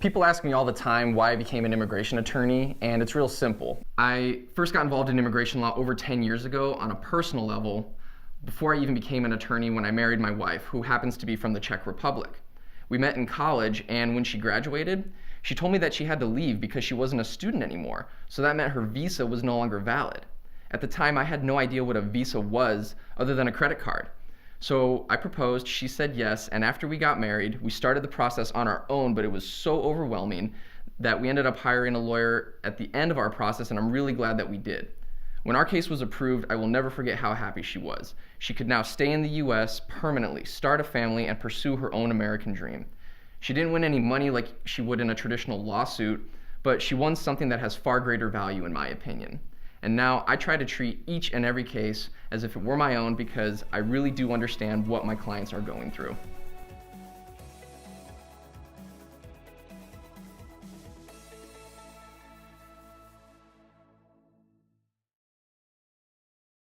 People ask me all the time why I became an immigration attorney, and it's real simple. I first got involved in immigration law over 10 years ago on a personal level, before I even became an attorney, when I married my wife, who happens to be from the Czech Republic. We met in college, and when she graduated, she told me that she had to leave because she wasn't a student anymore, so that meant her visa was no longer valid. At the time, I had no idea what a visa was other than a credit card. So I proposed, she said yes, and after we got married, we started the process on our own, but it was so overwhelming that we ended up hiring a lawyer at the end of our process, and I'm really glad that we did. When our case was approved, I will never forget how happy she was. She could now stay in the US permanently, start a family, and pursue her own American dream. She didn't win any money like she would in a traditional lawsuit, but she won something that has far greater value in my opinion. And now I try to treat each and every case as if it were my own, because I really do understand what my clients are going through.